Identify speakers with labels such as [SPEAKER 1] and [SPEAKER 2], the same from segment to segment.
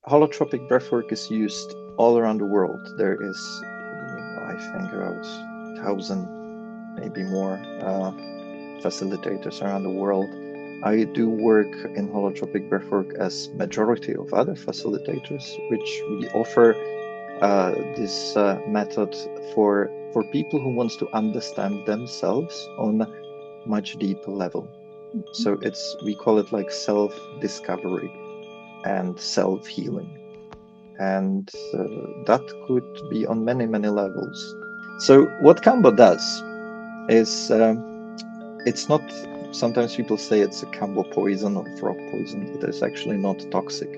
[SPEAKER 1] holotropic breathwork is used all around the world. There is, I think, about 1,000, maybe more, facilitators around the world. I do work in holotropic breathwork as majority of other facilitators, which we offer this method for people who wants to understand themselves on a much deeper level. So we call it like self-discovery and self-healing, and that could be on many levels. So what Kambo does is it's not. Sometimes people say it's a Kambo poison or frog poison. It is actually not toxic.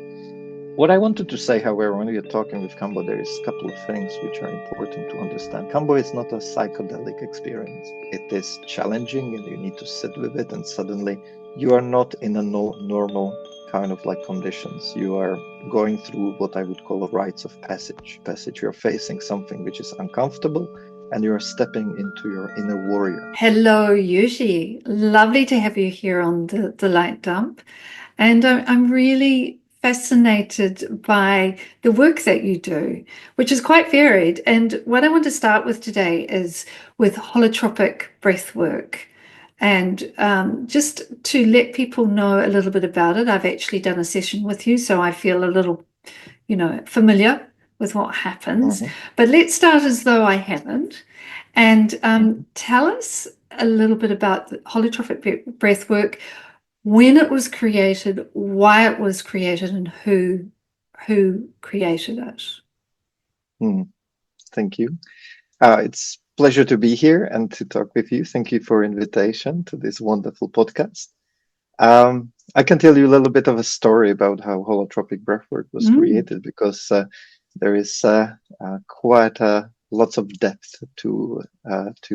[SPEAKER 1] What I wanted to say, however, when we are talking with Kambo, there is a couple of things which are important to understand. Kambo is not a psychedelic experience. It is challenging and you need to sit with it, and suddenly you are not in a normal kind of like conditions. You are going through what I would call a rites of passage. You're facing something which is uncomfortable and you're stepping into your inner warrior.
[SPEAKER 2] Hello, Yuji. Lovely to have you here on the Light Dump. And I'm really fascinated by the work that you do, which is quite varied. And what I want to start with today is with holotropic breath work. And just to let people know a little bit about it, I've actually done a session with you, so I feel a little, familiar with what happens.
[SPEAKER 1] Mhm.
[SPEAKER 2] But let's start as though I haven't. And
[SPEAKER 1] Mhm.
[SPEAKER 2] tell us a little bit about the holotropic breath work, when it was created, why it was created, and who created it.
[SPEAKER 1] Thank you. It's a pleasure to be here and to talk with you. Thank you for invitation to this wonderful podcast. I can tell you a little bit of a story about how holotropic breathwork was created, because there is quite lots of depth to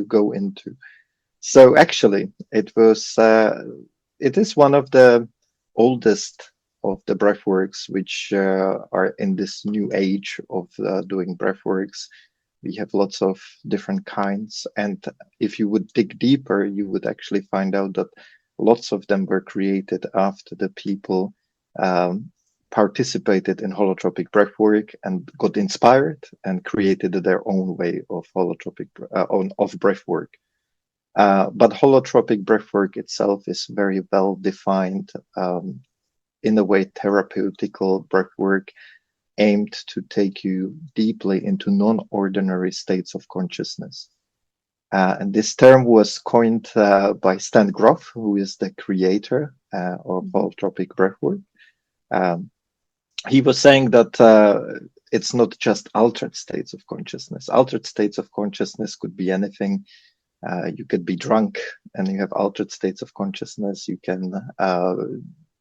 [SPEAKER 1] go into. So actually, it is one of the oldest of the breathworks which are in this new age of doing breathworks. We have lots of different kinds, and if you would dig deeper, you would actually find out that lots of them were created after the people participated in holotropic breathwork and got inspired and created their own way of of breathwork. But holotropic breathwork itself is very well defined, in a way therapeutical breathwork aimed to take you deeply into non-ordinary states of consciousness. And this term was coined by Stan Grof, who is the creator of holotropic breathwork. Um, he was saying that it's not just altered states of consciousness. Altered states of consciousness could be anything. You could be drunk and you have altered states of consciousness. You can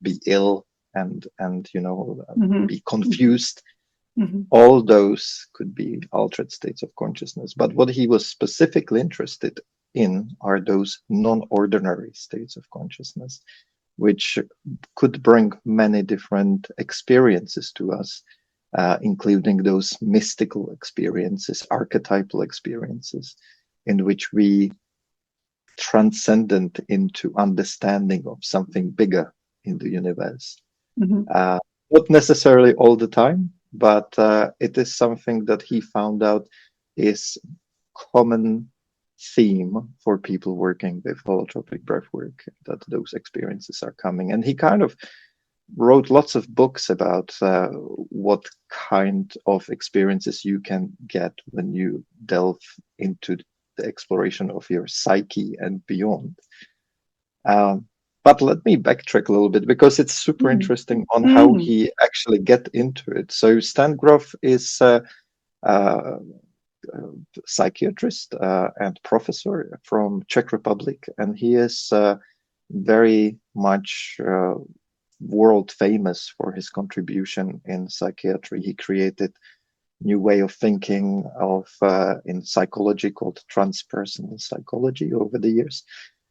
[SPEAKER 1] be ill and be confused. All those could be altered states of consciousness. But what he was specifically interested in are those non-ordinary states of consciousness, which could bring many different experiences to us, including those mystical experiences, archetypal experiences, in which we transcendent into understanding of something bigger in the universe. Not necessarily all the time, but it is something that he found out is common theme for people working with holotropic breathwork, that those experiences are coming. And he kind of wrote lots of books about what kind of experiences you can get when you delve into the exploration of your psyche and beyond. But let me backtrack a little bit, because it's super interesting on how he actually get into it. So Stan Grof is a psychiatrist and professor from Czech Republic, and he is very much world famous for his contribution in psychiatry. He created new way of thinking of in psychology called transpersonal psychology over the years,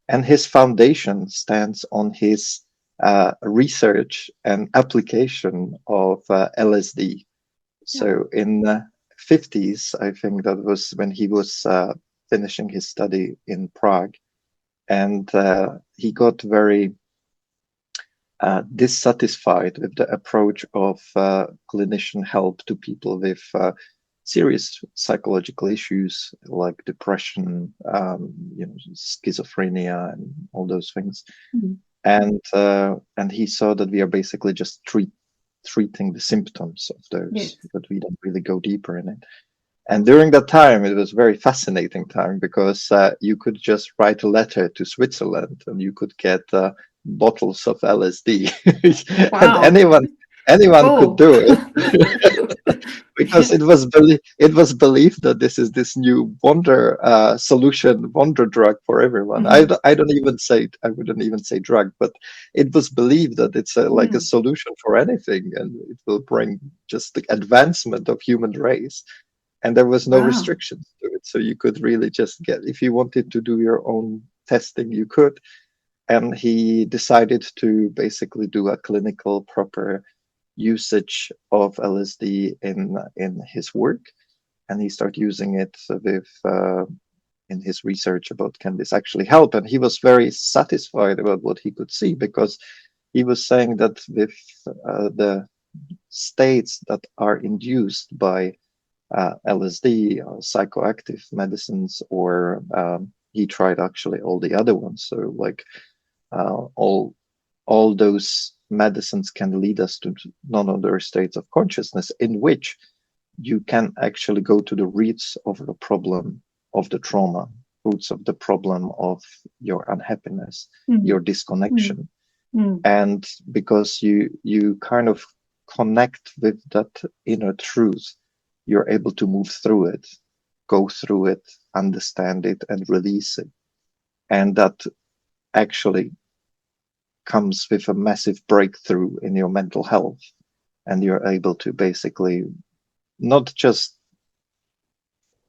[SPEAKER 1] and his foundation stands on his research and application of LSD. So in the 50s, I think that was when he was finishing his study in Prague, and he got very dissatisfied with the approach of clinician help to people with serious psychological issues like depression, schizophrenia, and all those things.
[SPEAKER 2] Mm.
[SPEAKER 1] And he saw that we are basically just treating the symptoms of
[SPEAKER 2] Yes.
[SPEAKER 1] those, but we don't really go deeper in it. And during that time, it was a very fascinating time because you could just write a letter to Switzerland and you could get bottles of LSD, and
[SPEAKER 2] Wow.
[SPEAKER 1] anyone could
[SPEAKER 2] Cool.
[SPEAKER 1] do it because it was believed that this is this new wonder solution, wonder drug for everyone.
[SPEAKER 2] Mhm.
[SPEAKER 1] I don't even say I wouldn't even say drug, but it was believed that it's like a
[SPEAKER 2] Mm.
[SPEAKER 1] solution for anything, and it will bring just the advancement of human race, and there was no
[SPEAKER 2] Wow.
[SPEAKER 1] restrictions to it, so you could really just get, if you wanted to do your own testing, you could. And he decided to basically do a clinical proper usage of LSD in his work, and he started using it with in his research about can this actually help, and he was very satisfied about what he could see, because he was saying that with the states that are induced by LSD, psychoactive medicines, or he tried actually all the other ones. So like uh, all all those medicines can lead us to non-other states of consciousness in which you can actually go to the roots of the problem of the trauma, roots of the problem of your unhappiness,
[SPEAKER 2] Mm.
[SPEAKER 1] your
[SPEAKER 2] Mm.
[SPEAKER 1] disconnection,
[SPEAKER 2] Mm.
[SPEAKER 1] and because you kind of connect with that inner truth, you're able to move through it, go through it, understand it, and release it. And that actually comes with a massive breakthrough in your mental health. And you're able to basically not just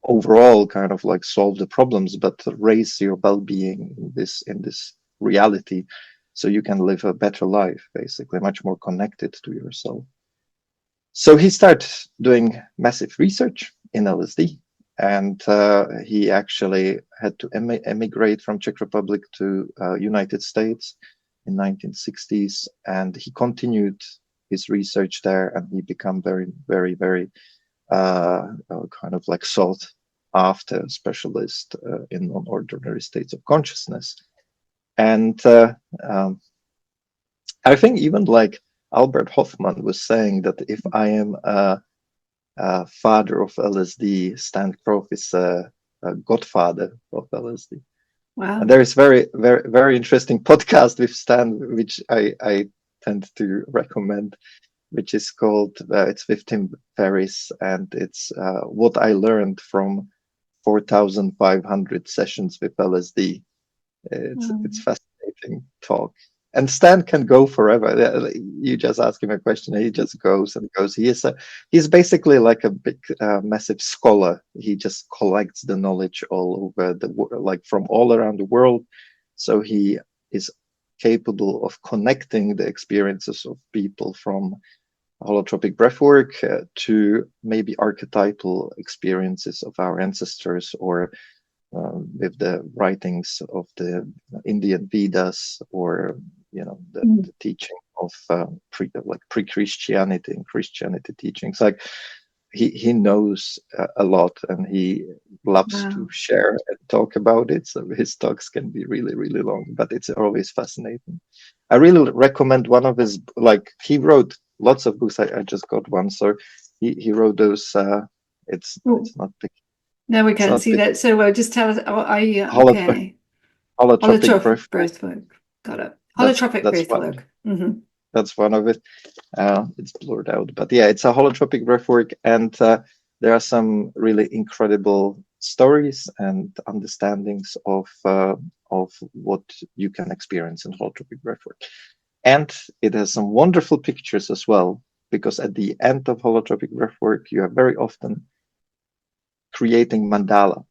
[SPEAKER 1] overall kind of like solve the problems, but raise your well-being in this reality, so you can live a better life, basically much more connected to yourself. So he started doing massive research in LSD, and he actually had to emigrate from Czech Republic to United States in 1960s, and he continued his research there, and he became very, very, very kind of like sought after specialist in non-ordinary states of consciousness. And um, I think even like Albert Hoffman was saying that if I am a father of LSD, Stan Grof is a godfather of LSD. And
[SPEAKER 2] Wow.
[SPEAKER 1] there is very, very, very interesting podcast with Stan, which I tend to recommend, which is called, it's with Tim Ferriss, and it's what I learned from 4,500 sessions with LSD. It's
[SPEAKER 2] Mm.
[SPEAKER 1] fascinating talk. And Stan can go forever. You just ask him a question, he just goes and goes. He's basically like a big, massive scholar. He just collects the knowledge all over the world, like from all around the world. So he is capable of connecting the experiences of people from holotropic breathwork to maybe archetypal experiences of our ancestors, or with the writings of the Indian Vedas, or
[SPEAKER 2] Mm.
[SPEAKER 1] the teaching of pre-Christianity and Christianity teachings. Like he knows a lot, and he loves to
[SPEAKER 2] Wow.
[SPEAKER 1] share and talk about it. So his talks can be really, really long, but it's always fascinating. I really recommend one of his, like he wrote lots of books. I just got one, so he wrote those.
[SPEAKER 2] Oh,
[SPEAKER 1] It's not big.
[SPEAKER 2] now we
[SPEAKER 1] It's
[SPEAKER 2] can't
[SPEAKER 1] not
[SPEAKER 2] see
[SPEAKER 1] big.
[SPEAKER 2] that. So just tell us. Oh,
[SPEAKER 1] Holotropic,
[SPEAKER 2] okay.
[SPEAKER 1] holotropic
[SPEAKER 2] Holotropic
[SPEAKER 1] breath work.
[SPEAKER 2] breath work. Got it.
[SPEAKER 1] That's
[SPEAKER 2] Holotropic
[SPEAKER 1] that's
[SPEAKER 2] breath
[SPEAKER 1] what
[SPEAKER 2] work. Mm-hmm.
[SPEAKER 1] that's one of it. It's blurred out, but yeah, it's a holotropic breathwork, and there are some really incredible stories and understandings of what you can experience in holotropic breathwork, and it has some wonderful pictures as well. Because at the end of holotropic breathwork, you are very often creating mandala,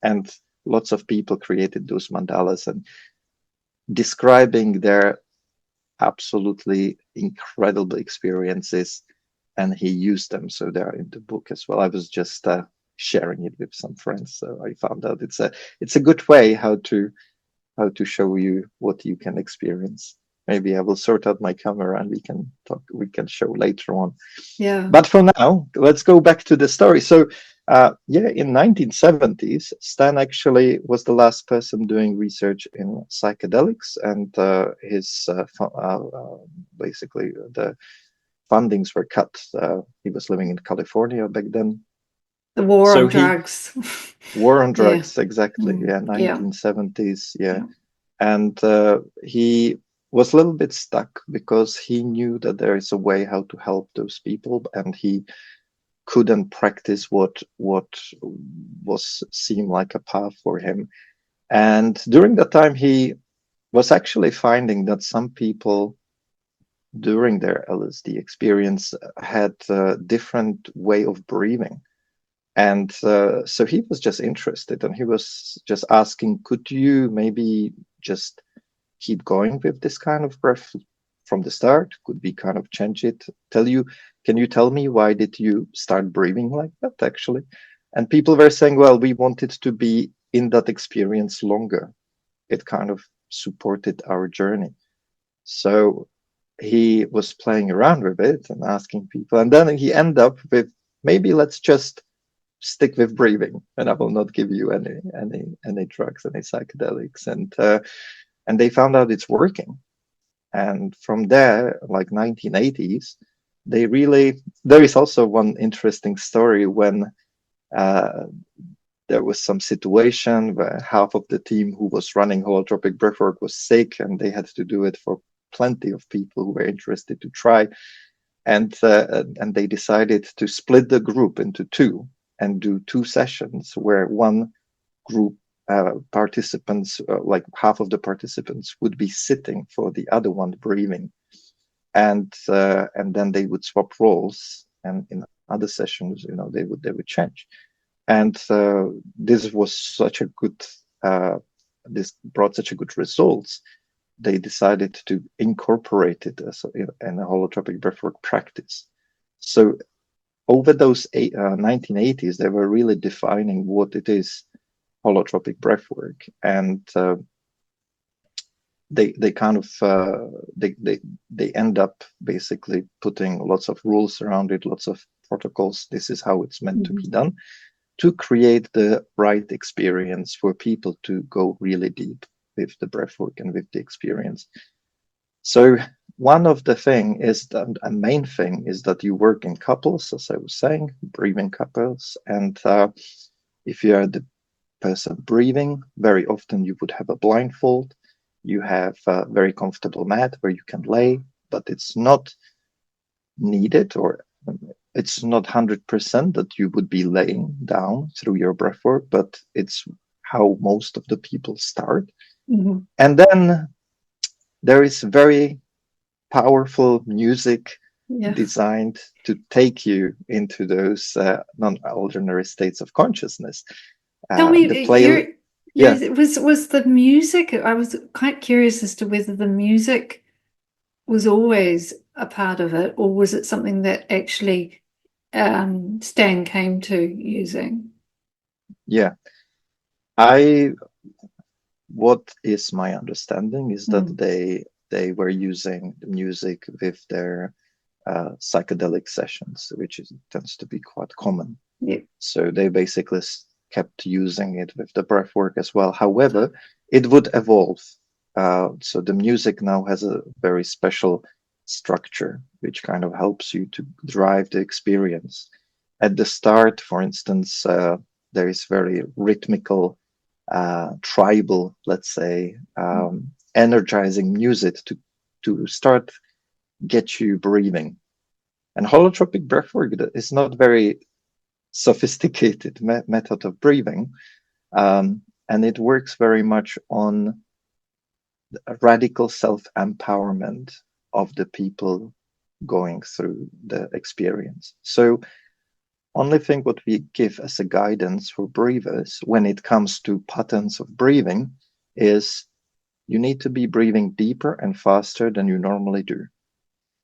[SPEAKER 1] and lots of people created those mandalas and describing their absolutely incredible experiences, and he used them, so they're in the book as well. I was just sharing it with some friends, so I found out it's a good way how to show you what you can experience. maybe I will sort out my camera and we can talk. We can show later on.
[SPEAKER 2] Yeah.
[SPEAKER 1] But for now, let's go back to the story. So, yeah, in 1970s, Stan actually was the last person doing research in psychedelics, and basically the fundings were cut. He was living in California back then,
[SPEAKER 2] The war
[SPEAKER 1] so
[SPEAKER 2] on
[SPEAKER 1] he
[SPEAKER 2] drugs.
[SPEAKER 1] war on
[SPEAKER 2] Yeah.
[SPEAKER 1] drugs exactly. Yeah,
[SPEAKER 2] Yeah.
[SPEAKER 1] 1970s. Yeah,
[SPEAKER 2] Yeah.
[SPEAKER 1] and he was a little bit stuck because he knew that there is a way how to help those people, and he couldn't practice what was seemed like a path for him. And during that time, he was actually finding that some people during their LSD experience had a different way of breathing. And so he was just interested, and he was just asking, could you maybe just keep going with this kind of breath from the start? Could we kind of change it? Can you tell me why did you start breathing like that actually? And people were saying, well, we wanted to be in that experience longer. It kind of supported our journey. So he was playing around with it and asking people, and then he ended up with, maybe let's just stick with breathing, and I will not give you any drugs, any psychedelics, and they found out it's working. And from there, like 1980s, they really, there is also one interesting story when uh, there was some situation where half of the team who was running holotropic breathwork was sick, and they had to do it for plenty of people who were interested to try. And they decided to split the group into two and do two sessions where one group participants, like half of the participants, would be sitting for the other one breathing, and then they would swap roles, and in other sessions, they would change. And this was such a good, this brought such a good results. They decided to incorporate it as in a holotropic breathwork practice. So over those 1980s, they were really defining what it is holotropic breathwork, and they kind of they end up basically putting lots of rules around it, lots of protocols. This is how it's meant to be done, to create the right experience for people to go really deep with the breathwork and with the experience. So one of the thing is that a main thing is that you work in couples, as I was saying, breathing couples, and if you are the person breathing, very often you would have a blindfold. You have a very comfortable mat where you can lay, but it's not needed, or it's not 100% that you would be laying down through your breathwork, but it's how most of the people start.
[SPEAKER 2] Mm-hmm.
[SPEAKER 1] And then there is very powerful music designed to take you into those non-ordinary states of consciousness.
[SPEAKER 2] Tell me,
[SPEAKER 1] The play, yeah,
[SPEAKER 2] was the music? I was quite curious as to whether the music was always a part of it, or was it something that actually Stan came to using?
[SPEAKER 1] yeah. I What is my understanding is that they were using the music with their psychedelic sessions, which tends to be quite common.
[SPEAKER 2] Yeah.
[SPEAKER 1] So they basically kept using it with the breath work as well. However, it would evolve. So the music now has a very special structure, which kind of helps you to drive the experience. At the start, for instance, there is very rhythmical, tribal, let's say, energizing music to start get you breathing. And holotropic breathwork is not very sophisticated method of breathing, and it works very much on a radical self-empowerment of the people going through the experience. So only thing what we give as a guidance for breathers when it comes to patterns of breathing is you need to be breathing deeper and faster than you normally do.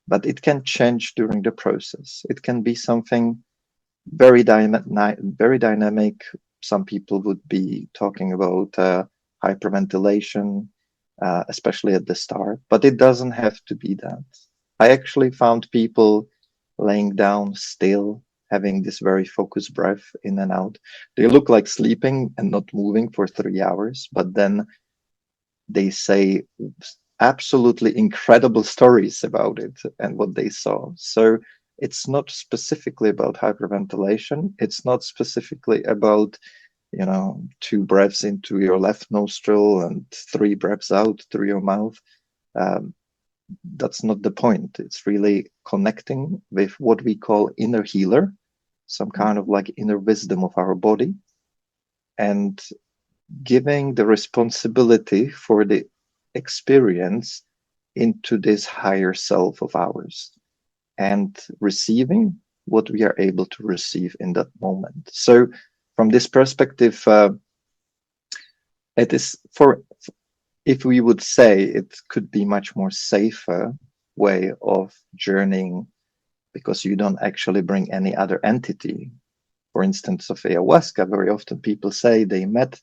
[SPEAKER 1] But it can change during the process. It can be something very dynamic. Some people would be talking about hyperventilation. especially at the start. But it doesn't have to be that. I actually found people laying down still, having this very focused breath in and out. They look like sleeping and not moving for 3 hours, but then they say absolutely incredible stories about it and what they saw. So it's not specifically about hyperventilation. It's not specifically about, 2 breaths into your left nostril and 3 breaths out through your mouth. Um, that's not the point. It's really connecting with what we call inner healer, some kind of like inner wisdom of our body, and giving the responsibility for the experience into this higher self of ours and receiving what we are able to receive in that moment. So, from this perspective, it is for, if we would say it could be much more safer way of journeying, because you don't actually bring any other entity. For instance, of ayahuasca, very often people say they met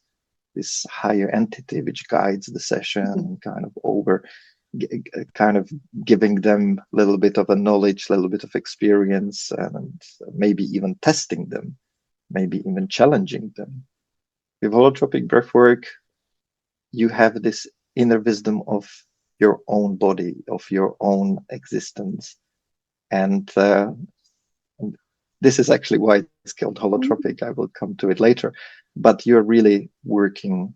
[SPEAKER 1] this higher entity which guides the session, kind of giving them a little bit of a knowledge, a little bit of experience, and maybe even testing them, maybe even challenging them. With holotropic breathwork, you have this inner wisdom of your own body, of your own existence. And this is actually why it's called holotropic. I will come to it later. But you're really working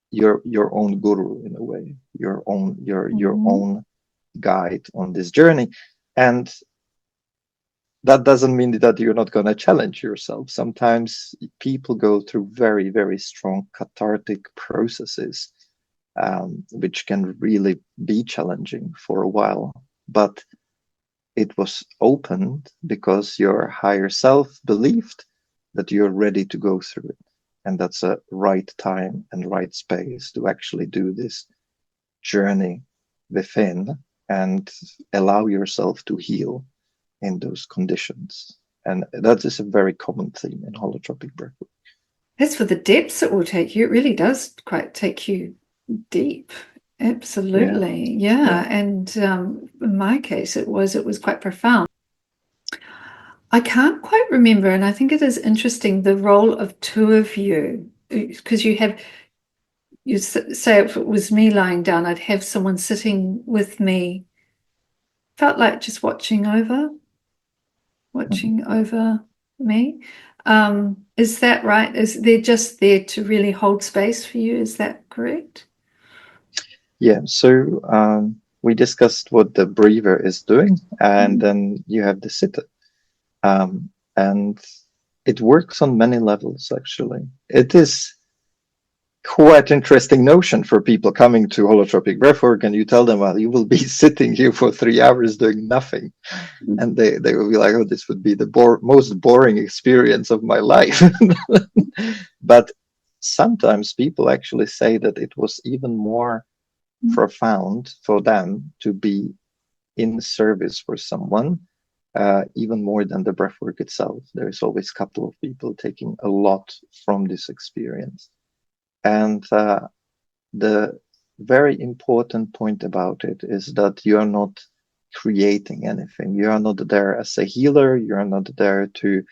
[SPEAKER 1] your own guru in a way, your own guide on this journey. And that doesn't mean that you're not going to challenge yourself. Sometimes people go through very, very strong cathartic processes, which can really be challenging for a while. But it was opened because your higher self believed that you're ready to go through it. And that's a right time and right space to actually do this journey within and allow yourself to heal in those conditions. And that is a very common theme in holotropic breathwork.
[SPEAKER 2] As for the depths it will take you, it really does quite take you deep. Absolutely. Yeah. And in my case, it was quite profound. I can't quite remember, and I think it is interesting, the role of two of you, because you say if it was me lying down, I'd have someone sitting with me, felt like just watching over me. Is that right? Is they're just there to really hold space for you? Is that correct?
[SPEAKER 1] Yeah. So we discussed what the breather is doing, and then you have the sitter. And it works on many levels, actually. It is quite interesting notion for people coming to holotropic breathwork, and you tell them, well, you will be sitting here for 3 hours doing nothing. And they will be like, oh, this would be the most boring experience of my life. But sometimes people actually say that it was even more profound for them to be in service for someone, even more than the breathwork itself. There's always a couple of people taking a lot from this experience. And the very important point about it is that you are not creating anything. You are not there as a healer. You are not there to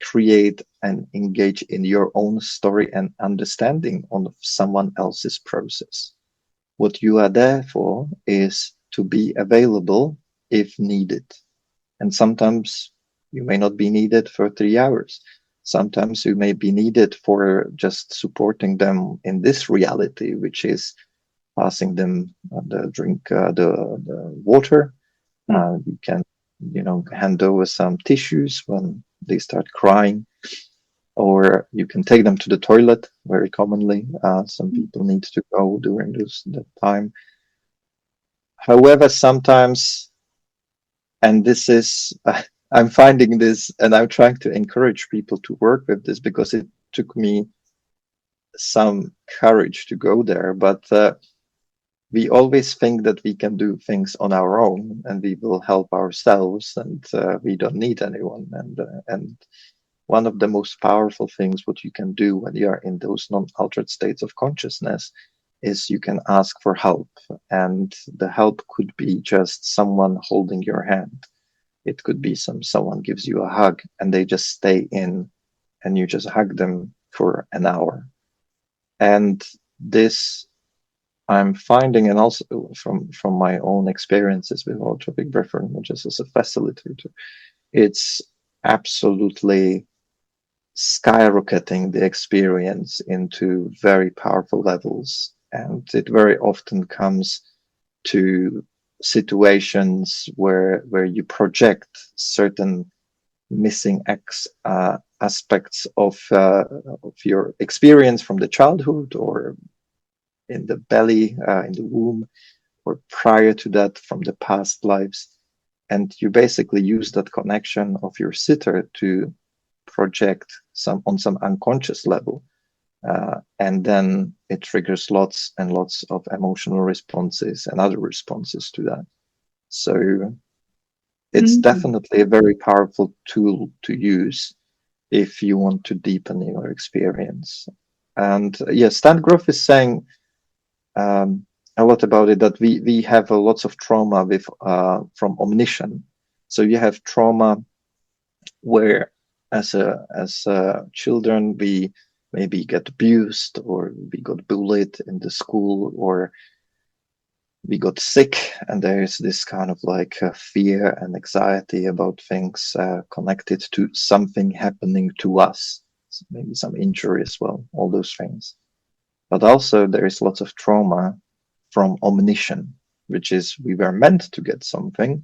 [SPEAKER 1] create and engage in your own story and understanding of someone else's process. What you are there for is to be available if needed. And sometimes you may not be needed for 3 hours. Sometimes you may be needed for just supporting them in this reality, which is passing them the water. You can, hand over some tissues when they start crying, or you can take them to the toilet. Very commonly, some people need to go during that time. However, sometimes, and this is, I'm finding this, and I'm trying to encourage people to work with this because it took me some courage to go there, but we always think that we can do things on our own and we will help ourselves, and we don't need anyone. And one of the most powerful things what you can do when you are in those non-altered states of consciousness is you can ask for help, and the help could be just someone holding your hand. It could be someone gives you a hug and they just stay in, and you just hug them for an hour. And this I'm finding, and also from my own experiences with holotropic breathwork, not just as a facilitator, it's absolutely skyrocketing the experience into very powerful levels. And it very often comes to situations where you project certain missing aspects of your experience from the childhood, or in the belly, in the womb, or prior to that from the past lives. And you basically use that connection of your sitter to project on some unconscious level. And then it triggers lots and lots of emotional responses and other responses to that. So it's definitely a very powerful tool to use if you want to deepen your experience. And yes, Stan Groff is saying a lot about it, that we have lots of trauma with from omniscience. So you have trauma where as children we maybe get abused, or we got bullied in the school, or we got sick, and there's this kind of like fear and anxiety about things connected to something happening to us, so maybe some injury as well, all those things. But also there is lots of trauma from omniscience, which is we were meant to get something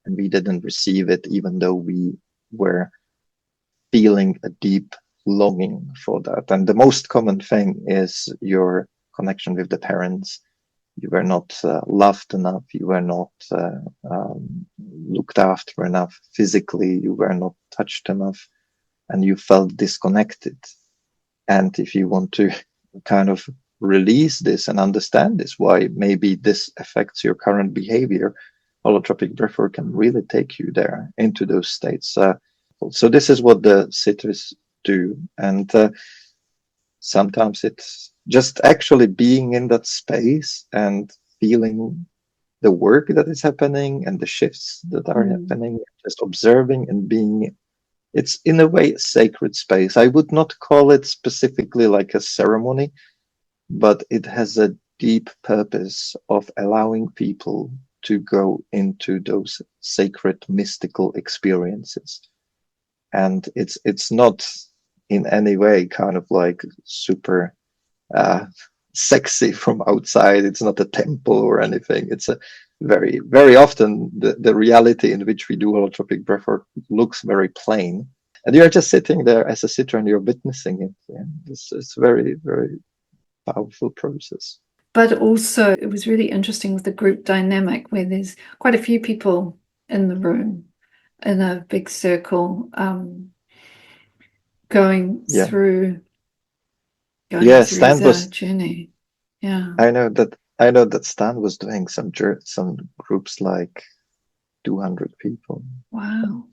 [SPEAKER 1] and we didn't receive it, even though we were feeling a deep longing for that. And the most common thing is your connection with the parents. You were not loved enough. You were not looked after enough physically. You were not touched enough, and you felt disconnected. And if you want to kind of release this and understand this, why maybe this affects your current behavior, holotropic breathwork can really take you there into those states. So this is what the sitters do. And sometimes it's just actually being in that space and feeling the work that is happening and the shifts that are happening, just observing and being. It's in a way a sacred space. I would not call it specifically like a ceremony, but it has a deep purpose of allowing people to go into those sacred mystical experiences. And it's not in any way kind of like super sexy from outside. It's not a temple or anything. It's a very, very often the reality in which we do holotropic breathwork looks very plain. And you're just sitting there as a sitter and you're witnessing it. And it's very, very powerful process.
[SPEAKER 2] But also, it was really interesting with the group dynamic where there's quite a few people in the room in a big circle going through
[SPEAKER 1] Stan
[SPEAKER 2] the journey. Yeah.
[SPEAKER 1] I know that Stan was doing some groups like 200 people.
[SPEAKER 2] Wow.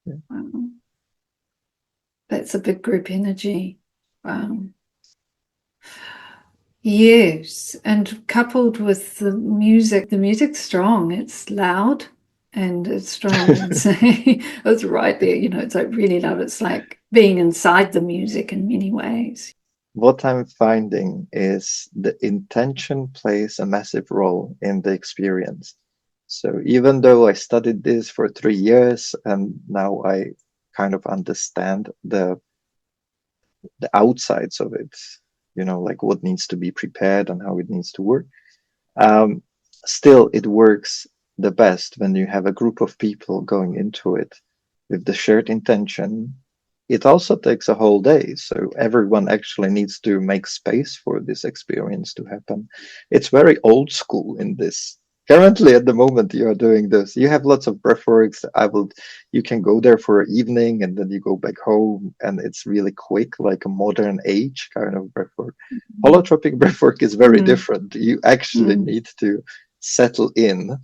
[SPEAKER 1] Yeah.
[SPEAKER 2] Wow. That's a big group energy. Wow. Yes, and coupled with the music's strong. It's loud and it's strong. It's right there, it's like really loud. It's like being inside the music in many ways.
[SPEAKER 1] What I'm finding is the intention plays a massive role in the experience. So even though I studied this for 3 years and now I kind of understand the outsides of it, like what needs to be prepared and how it needs to work. Still, it works the best when you have a group of people going into it with the shared intention. It also takes a whole day, so everyone actually needs to make space for this experience to happen. It's very old school in this. Currently, at the moment, you are doing this. You have lots of breathworks. You can go there for an evening and then you go back home, and it's really quick, like a modern age kind of breathwork. Holotropic breathwork is very different. You actually need to settle in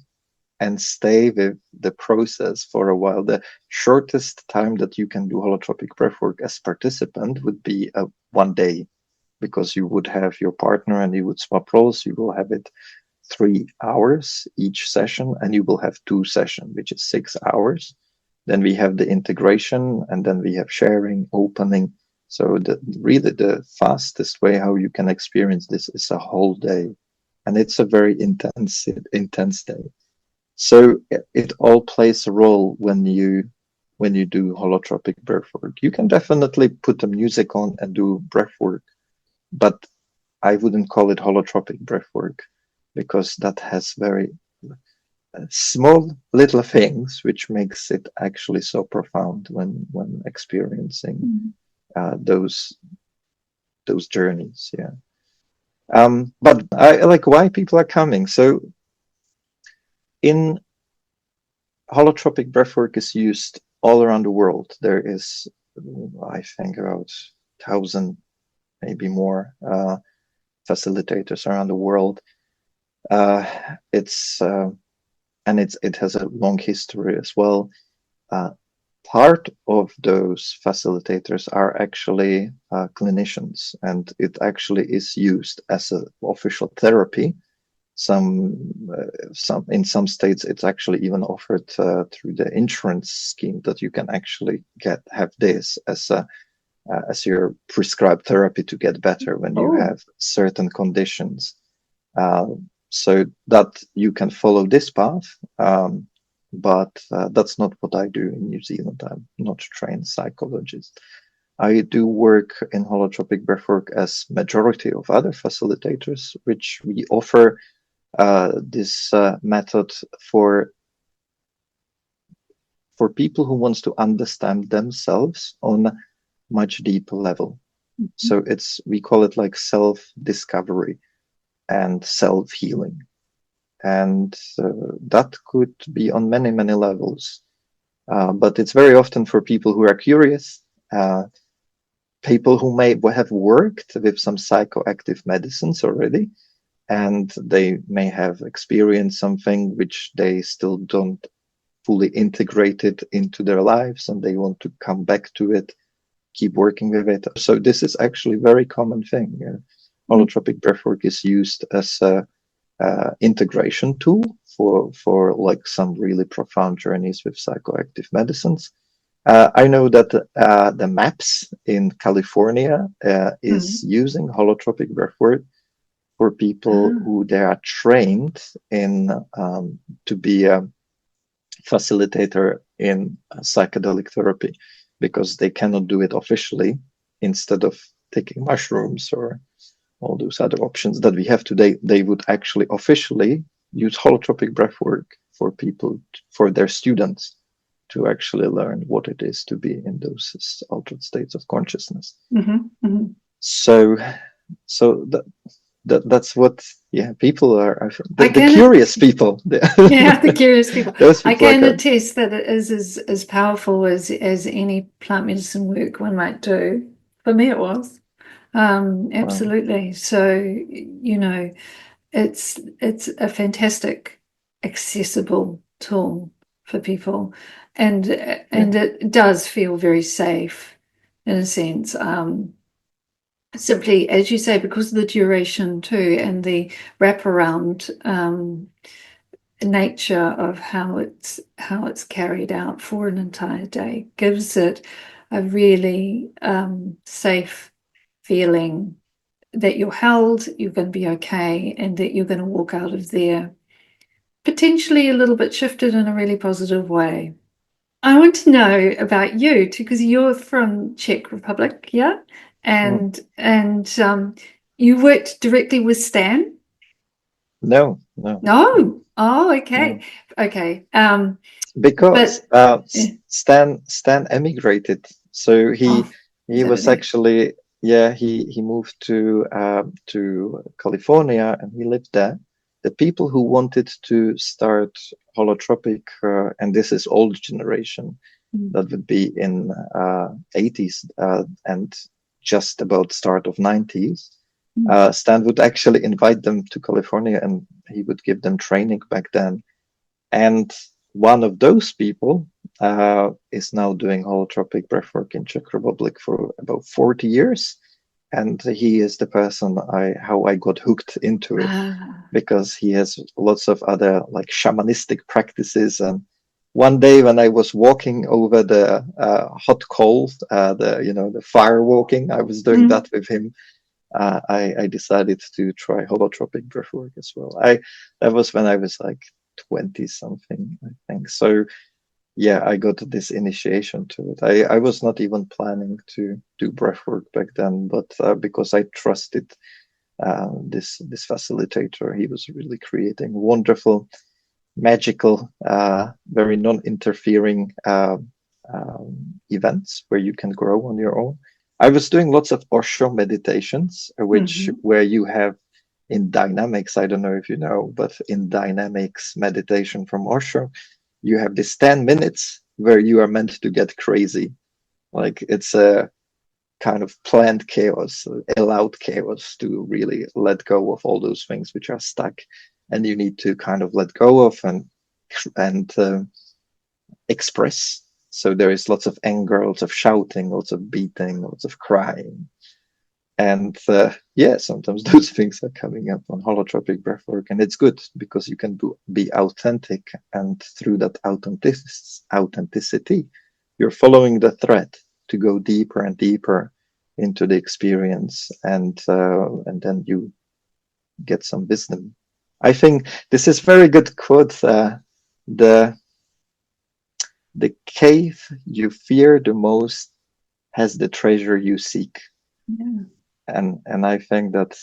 [SPEAKER 1] and stay with the process for a while. The shortest time that you can do holotropic breathwork as participant would be 1 day. because you would have your partner and you would swap roles. You will have it 3 hours each session, and you will have two sessions, which is 6 hours. Then we have the integration, and then we have sharing, opening. So really the fastest way how you can experience this is a whole day, and it's a very intense day. So it all plays a role when you do holotropic breathwork. You can definitely put the music on and do breathwork, but I wouldn't call it holotropic breathwork because that has very small little things which makes it actually so profound when experiencing those journeys. Yeah. But I like why people are coming. So in holotropic breathwork is used all around the world. There is, I think, about 1,000, maybe more, facilitators around the world. It's and it has a long history as well. Part of those facilitators are actually clinicians, and it actually is used as an official therapy. Some in some states it's actually even offered through the insurance scheme that you can actually have this as your prescribed therapy to get better when you have certain conditions. So that you can follow this path, but that's not what I do in New Zealand. I'm not a trained psychologist. I do work in holotropic breathwork as majority of other facilitators, which we offer this method for people who wants to understand themselves on a much deeper level. So we call it like self-discovery and self-healing. And that could be on many, many levels. But it's very often for people who are curious, people who may have worked with some psychoactive medicines already, and they may have experienced something which they still don't fully integrate it into their lives, and they want to come back to it, keep working with it. So this is actually a very common thing. Holotropic breathwork is used as a integration tool for like some really profound journeys with psychoactive medicines. I know that the MAPS in California is using holotropic breathwork for people who they are trained in to be a facilitator in psychedelic therapy, because they cannot do it officially. Instead of taking mushrooms or all those other options that we have today, they would actually officially use holotropic breathwork for people, for their students, to actually learn what it is to be in those altered states of consciousness. So that's what people are the curious people.
[SPEAKER 2] Yeah, the curious people.
[SPEAKER 1] Those people
[SPEAKER 2] I can attest that it is as powerful as any plant medicine work one might do. For me it was. Absolutely. Wow. So, you know, it's a fantastic accessible tool for people, and it does feel very safe in a sense. Simply, as you say, because of the duration too, and the wraparound nature of how it's carried out for an entire day, gives it a really safe feeling that you're held, you're going to be okay, and that you're going to walk out of there potentially a little bit shifted in a really positive way. I want to know about you too, because you're from Czech Republic, yeah? And you worked directly with Stan?
[SPEAKER 1] No.
[SPEAKER 2] Oh, okay. No. Okay.
[SPEAKER 1] Because Stan emigrated, so he was actually he moved to California, and he lived there. The people who wanted to start holotropic, and this is old generation, that would be in 80s and just about start of 90s. Stan would actually invite them to California, and he would give them training back then. And one of those people is now doing holotropic breathwork in Czech Republic for about 40 years. and he is the person how I got hooked into it,
[SPEAKER 2] Ah.
[SPEAKER 1] because he has lots of other like shamanistic practices. And one day when I was walking over the hot coal, the fire walking, I was doing
[SPEAKER 2] Mm.
[SPEAKER 1] that with him. I decided to try holotropic breathwork as well. That was when I was like 20 something, I think. So yeah, I got this initiation to it. I was not even planning to do breathwork back then, but because I trusted this facilitator, he was really creating wonderful, magical, very non-interfering events where you can grow on your own. I was doing lots of Osho meditations, which
[SPEAKER 2] Mhm.
[SPEAKER 1] where you have in dynamics, I don't know if you know, but in dynamics meditation from Osho, you have this 10 minutes where you are meant to get crazy. Like it's a kind of planned chaos, allowed chaos, to really let go of all those things which are stuck, and you need to kind of let go of and express. So there is lots of anger, lots of shouting, lots of beating, lots of crying. And yeah, sometimes those things are coming up on holotropic breathwork, and it's good because you can be authentic, and through that authenticity, you're following the thread to go deeper and deeper into the experience, and then you get some wisdom. I think this is very good quote. The the cave you fear the most has the treasure you seek.
[SPEAKER 2] Yeah.
[SPEAKER 1] And I think that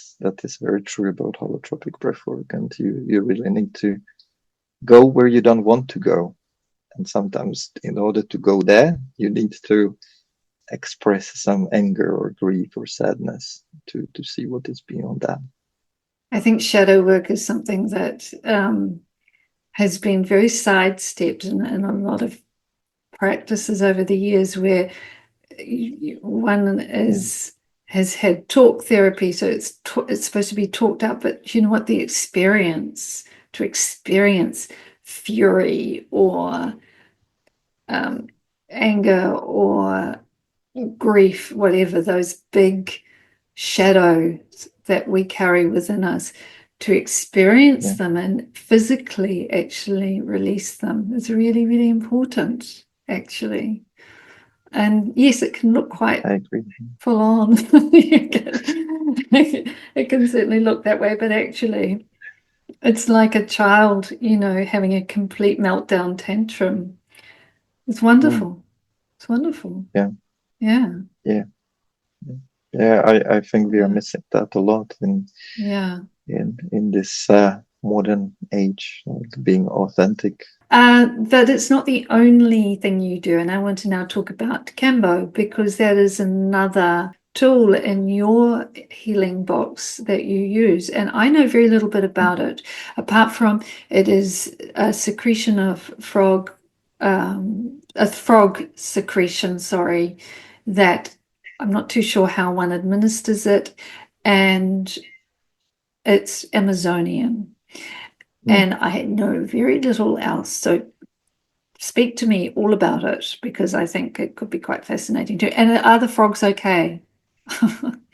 [SPEAKER 1] is very true about holotropic breathwork. And you really need to go where you don't want to go. And sometimes in order to go there, you need to express some anger or grief or sadness to see what is beyond that.
[SPEAKER 2] I think shadow work is something that has been very sidestepped in a lot of practices over the years, where one
[SPEAKER 1] Yeah,
[SPEAKER 2] is has had talk therapy, so it's supposed to be talked out, but you know what, the experience, to experience fury or um, anger or grief, whatever those big shadows that we carry within us, to experience
[SPEAKER 1] yeah,
[SPEAKER 2] them and physically actually release them is really, really important, actually. And yes, it can look quite
[SPEAKER 1] I agree.
[SPEAKER 2] full on. It can certainly look that way, but actually, it's like a child, having a complete meltdown tantrum. It's
[SPEAKER 1] Mm,
[SPEAKER 2] wonderful. It's wonderful.
[SPEAKER 1] yeah,
[SPEAKER 2] Yeah.
[SPEAKER 1] yeah, yeah. I think we are
[SPEAKER 2] Yeah.
[SPEAKER 1] missing that a lot
[SPEAKER 2] Yeah.
[SPEAKER 1] in this modern age, like being authentic.
[SPEAKER 2] But it's not the only thing you do. And I want to now talk about Cambo, because that is another tool in your healing box that you use. And I know very little bit
[SPEAKER 1] Mm,
[SPEAKER 2] about it, apart from it is a secretion of a frog secretion, sorry, that I'm not too sure how one administers it. And it's Amazonian.
[SPEAKER 1] mm.
[SPEAKER 2] And I know very little else. So speak to me all about it, because I think it could be quite fascinating too. And are the frogs okay?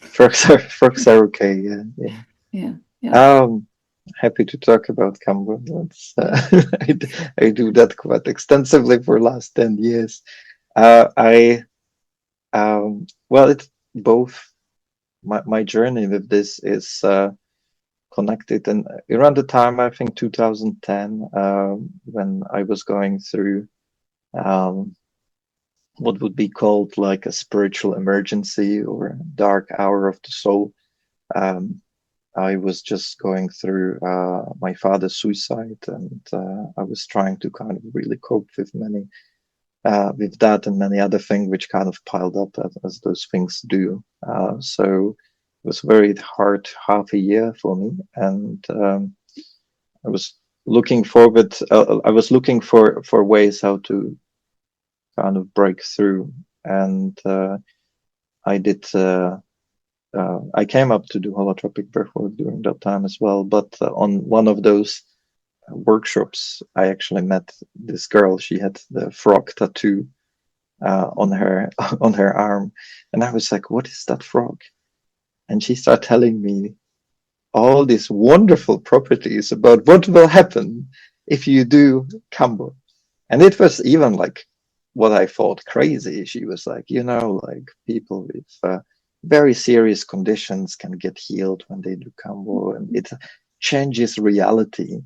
[SPEAKER 1] Frogs are okay. Yeah, yeah.
[SPEAKER 2] Yeah, yeah,
[SPEAKER 1] Um, Happy to talk about Cambodia.
[SPEAKER 2] yeah.
[SPEAKER 1] I do that quite extensively for last 10 years. I well, it's both. My journey with this is connected, and around the time I think 2010, when I was going through um, what would be called like a spiritual emergency or dark hour of the soul. Um, I was just going through my father's suicide, and I was trying to kind of really cope with with that and many other things which kind of piled up as those things do. So it was a very hard half a year for me, and I was looking forward. I was looking for ways how to kind of break through, and I did. I came up to do holotropic breathwork during that time as well, but on one of those workshops, I actually met this girl. She had the frog tattoo on her on her arm, and I was like, "What is that frog?" And she started telling me all these wonderful properties about what will happen if you do Kambo. And it was even like what I thought crazy. She was like, like people with very serious conditions can get healed when they do Kambo, and it changes reality,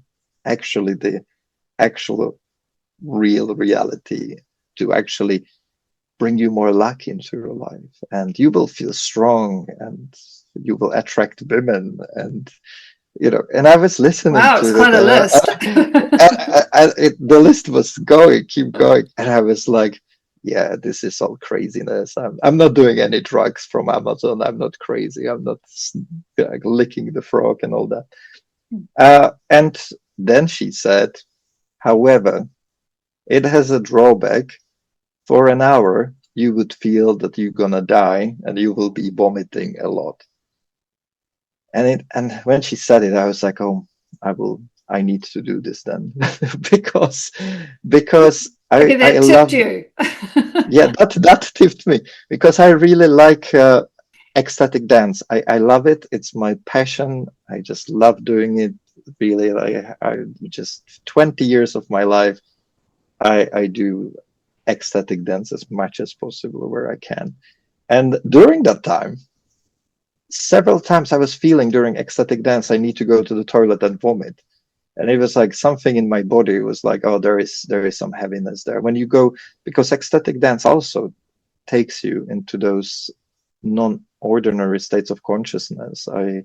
[SPEAKER 1] actually, the actual real reality, to actually bring you more luck into your life, and you will feel strong, and you will attract women, and and I was listening
[SPEAKER 2] Wow, it's
[SPEAKER 1] to it,
[SPEAKER 2] quite a
[SPEAKER 1] and
[SPEAKER 2] list.
[SPEAKER 1] the list was going, keep going, and I was like, yeah, this is all craziness. I'm not doing any drugs from Amazon. I'm not crazy. I'm not like, licking the frog and all that. And then she said, however, it has a drawback. For an hour, you would feel that you're gonna die, and you will be vomiting a lot. And when she said it, I was like, oh, I need to do this then, because
[SPEAKER 2] Okay,
[SPEAKER 1] I
[SPEAKER 2] that tipped
[SPEAKER 1] love,
[SPEAKER 2] you.
[SPEAKER 1] yeah, that tipped me, because I really like ecstatic dance. I love it. It's my passion. I just love doing it. Really, I just 20 years of my life, I do ecstatic dance as much as possible where I can. And during that time, several times I was feeling during ecstatic dance, I need to go to the toilet and vomit. And it was like something in my body was like, oh, there is some heaviness there. When you go, because ecstatic dance also takes you into those non-ordinary states of consciousness. I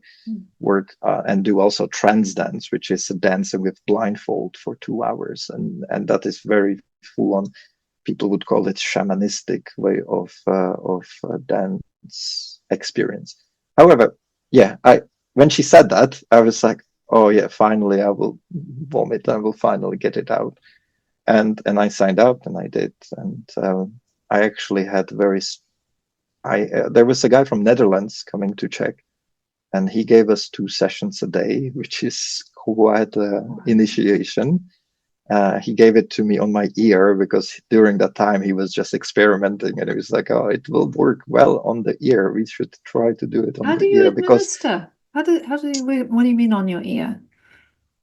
[SPEAKER 1] work and do also trance dance, which is dancing with blindfold for 2 hours, and that is very full on. People would call it shamanistic way of dance experience. However, yeah, I when she said that, I was like, oh yeah, finally I will vomit. I will finally get it out. And I signed up and I did, and I actually had very. I There was a guy from Netherlands coming to check, and he gave us 2 sessions a day, which is quite an initiation. He gave it to me on my ear, because during that time he was just experimenting, and he was like, "Oh, it will work well on the ear. We should try to do it on
[SPEAKER 2] How
[SPEAKER 1] the
[SPEAKER 2] do you
[SPEAKER 1] ear because."
[SPEAKER 2] administer? What do you mean on your ear?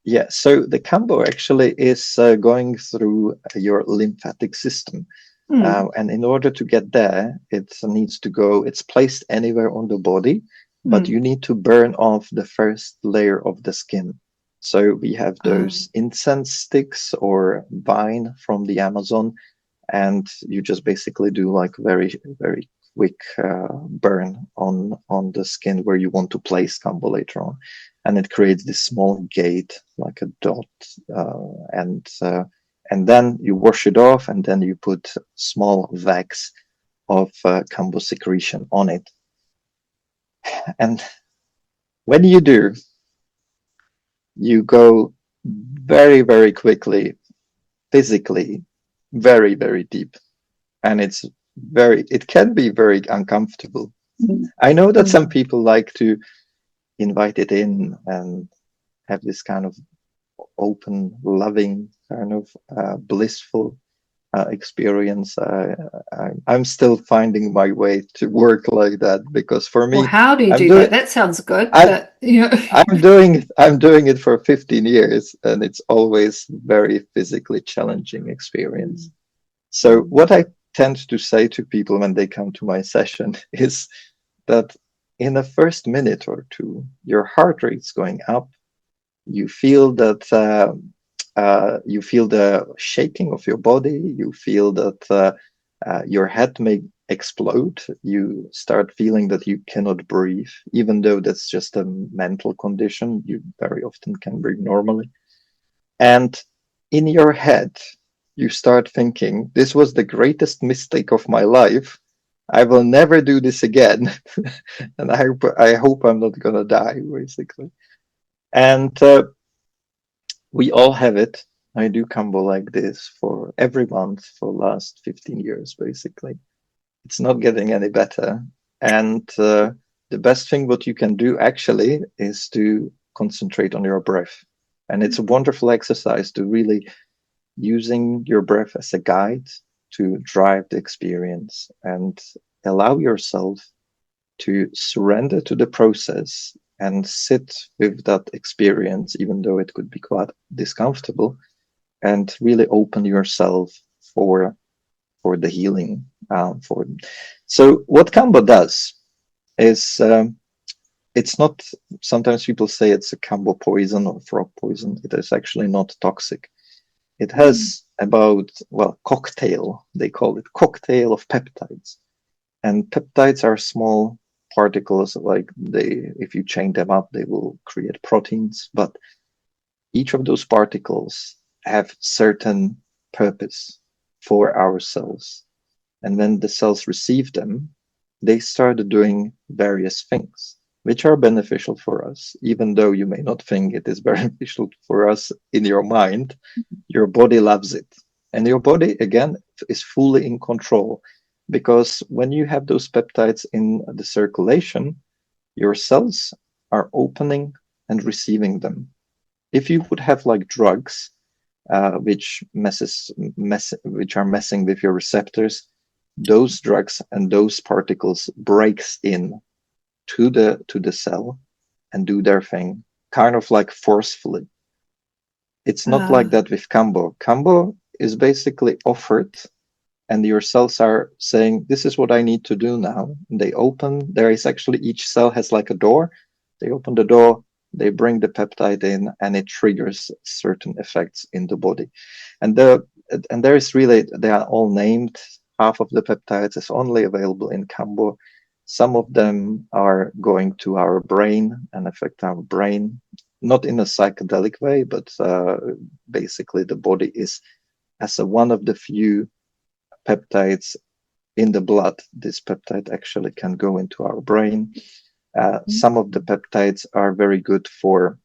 [SPEAKER 1] Yeah, so the combo actually is going through your lymphatic system.
[SPEAKER 2] Mm,
[SPEAKER 1] And in order to get there, it needs to go, it's placed anywhere on the body, but
[SPEAKER 2] mm.
[SPEAKER 1] you need to burn off the first layer of the skin. So we have
[SPEAKER 2] Oh,
[SPEAKER 1] those incense sticks or vine from the Amazon, and you just basically do like very, very quick burn on the skin where you want to place combo later on. And it creates this small gate, like a dot, and then you wash it off, and then you put small wax of combo secretion on it. And when you do, you go very, very quickly, physically, very, very deep. And it can be very uncomfortable.
[SPEAKER 2] mm,
[SPEAKER 1] I know that some
[SPEAKER 2] mm.
[SPEAKER 1] people like to invite it in and have this kind of open, loving, kind of blissful experience. I'm still finding my way to work like that, because for
[SPEAKER 2] Well,
[SPEAKER 1] me,
[SPEAKER 2] how do you
[SPEAKER 1] I'm
[SPEAKER 2] do
[SPEAKER 1] doing
[SPEAKER 2] that? That sounds good,
[SPEAKER 1] I
[SPEAKER 2] but you know.
[SPEAKER 1] I'm doing it for 15 years, and it's always very physically challenging experience.
[SPEAKER 2] Mm,
[SPEAKER 1] So
[SPEAKER 2] mm,
[SPEAKER 1] what I tend to say to people when they come to my session is that in the first minute or two, your heart rate's going up. You feel that you feel the shaking of your body. You feel that your head may explode. You start feeling that you cannot breathe, even though that's just a mental condition. You very often can breathe normally. And in your head, you start thinking, this was the greatest mistake of my life. I will never do this again. And I hope I'm not going to die, basically. And we all have it. I do combo like this for every month for last 15 years, basically. It's not getting any better. And the best thing what you can do actually is to concentrate on your breath. And it's a wonderful exercise to really using your breath as a guide to drive the experience and allow yourself to surrender to the process and sit with that experience, even though it could be quite discomfortable, and really open yourself for the healing. For so what Kambo does is it's not. Sometimes people say it's a Kambo poison or frog poison. It is actually not toxic. It
[SPEAKER 2] Mm.
[SPEAKER 1] has about, well, cocktail. They call it cocktail of peptides, and peptides are small particles. Like they, if you chain them up, they will create proteins. But each of those particles have certain purpose for our cells. And when the cells receive them, they start doing various things which are beneficial for us, even though you may not think it is beneficial for us in your mind. Your body loves it. And your body, again, is fully in control because when you have those peptides in the circulation, your cells are opening and receiving them. If you would have like drugs, which are messing with your receptors, those drugs and those particles breaks in to the cell and do their thing, kind of like forcefully. It's not like
[SPEAKER 2] Ah,
[SPEAKER 1] that with Cambo. Cambo is basically offered, and your cells are saying, "This is what I need to do now." And they open. There is actually each cell has like a door. They open the door. They bring the peptide in, and it triggers certain effects in the body. And there is really, they are all named. Half of the peptides is only available in Cambo. Some of them are going to our brain and affect our brain, not in a psychedelic way, but basically the body is as one of the few peptides in the blood. This peptide actually can go into our brain. Some of the peptides are very good for